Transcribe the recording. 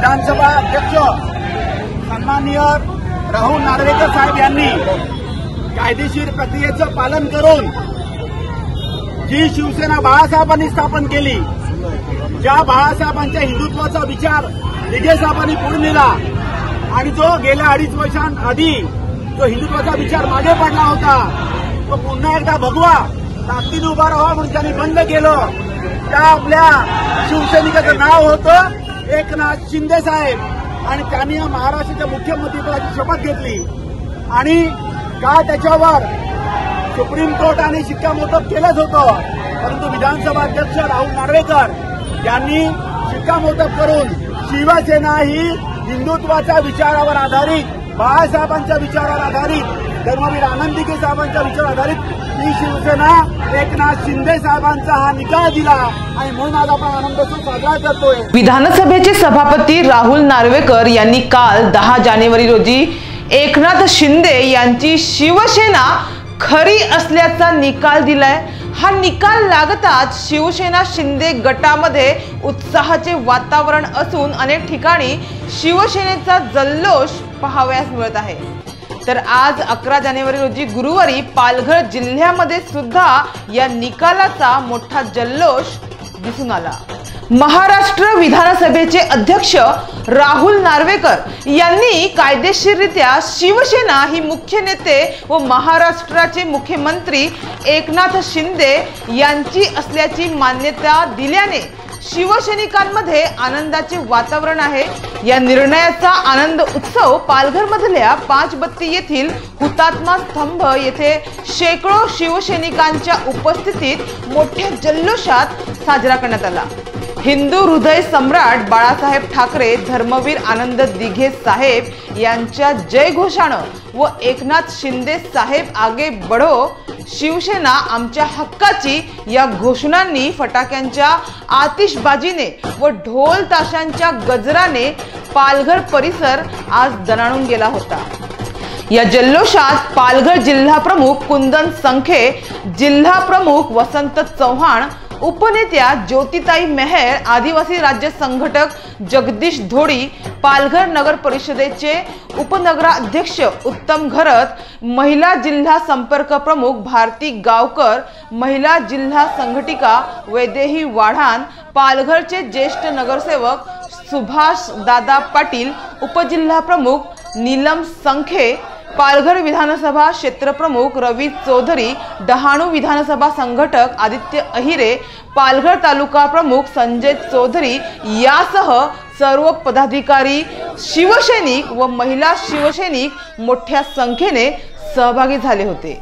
विधानसभा अध्यक्ष सन्माननीय राहुल नार्वेकर साहेब यांनी कायदेशीर प्रक्रियेचं पालन करून जी शिवसेना बाळासाहेबांनी स्थापन केली, ज्या बाळासाहेबांच्या हिंदुत्वाचा विचार दिघे साहेबांनी पुढे नेला आणि जो गेल्या 2.5 वर्षांआधी जो हिंदुत्वाचा विचार मागे पडला होता तो पुन्हा एकदा भगवा ताकदीने उभा राहावा म्हणून त्यांनी बंद केलं। त्या आपल्या शिवसैनिकाचं नाव होतं एकनाथ शिंदे साहेब आणि त्यांनी महाराष्ट्राच्या मुख्यमंत्रीपदाची शपथ घेतली आणि का त्याच्यावर सुप्रीम कोर्ट आणि शिक्कामोर्तब केलंच होतं, परंतु विधानसभा अध्यक्ष राहुल नार्वेकर यांनी शिक्कामोर्तब करून शिवसेना ही हिंदुत्वाच्या विचारावर आधारित, बाळासाहेबांच्या विचारावर आधारित, धर्मवीर आनंद दिघे साहेबांच्या विचारावर आधारित ही शिवसेना एकनाथ शिंदे साहेबांचा हा निकाल दिला आणि म्हणून आज आपण आनंदोत्सव साजरा करतोय। विधानसभेचे सभापती राहुल नार्वेकर यांनी काल 10 जानेवारी रोजी एकनाथ शिंदे यांची शिवसेना खरी असल्याचा निकाल दिलाय। हा निकाल लागताच शिवसेना शिंदे गटामध्ये उत्साहाचे वातावरण असून अनेक ठिकाणी शिवसेनेचा जल्लोष पाहावयास मिळत आहे। तर आज 11 जानेवारी रोजी गुरुवारी पालघर जिल्ह्यामध्ये सुद्धा या निकालाचा मोठा जल्लोष दिसून आला। महाराष्ट्र विधानसभेचे अध्यक्ष राहुल नार्वेकर यांनी कायदेशीररित्या शिवसेना ही मुख्य नेते व महाराष्ट्राचे मुख्यमंत्री एकनाथ शिंदे यांची असल्याची मान्यता दिल्याने शिवसैनिकांमध्ये आनंदाचे वातावरण आहे। या निर्णयाचा आनंद उत्सव पालघर मधल्या 5 बत्ती येथील हुतात्मा स्तंभ येथे शेकडो शिवसैनिकांच्या उपस्थितीत मोठ्या जल्लोषात साजरा करण्यात आला। हिंदू हृदय सम्राट बाळासाहेब ठाकरे, धर्मवीर आनंद दिघे साहेब यांच्या जयघोषानं व एकनाथ शिंदे साहेब आगे बढो, शिवसेना आमच्या हक्काची या घोषणांनी, फटाक्यांच्या आतिषबाजीने व ढोल ताशांच्या गजराने पालघर परिसर आज दणाणून गेला होता। या जल्लोषात पालघर जिल्हा प्रमुख कुंदन संखे, जिल्हा प्रमुख वसंत चव्हाण, उपनेत्या ज्योतिताई मेहर, आदिवासी राज्य संघटक जगदीश धोडी, पालघर नगर परिषदेचे उपनगराध्यक्ष उत्तम घरत, महिला जिल्हा संपर्क प्रमुख भारती गावकर, महिला जिल्हा संघटिका वैदेही वाढान, पालघरचे ज्येष्ठ नगरसेवक सुभाष दादा पाटील, उपजिल्हा प्रमुख नीलम संखे, पालघर विधानसभा क्षेत्रप्रमुख रवी चौधरी, डहाणू विधानसभा संघटक आदित्य अहिरे, पालघर तालुका प्रमुख संजय चौधरी यासह सर्व पदाधिकारी, शिवसैनिक व महिला शिवसैनिक मोठ्या संख्येने सहभागी झाले होते।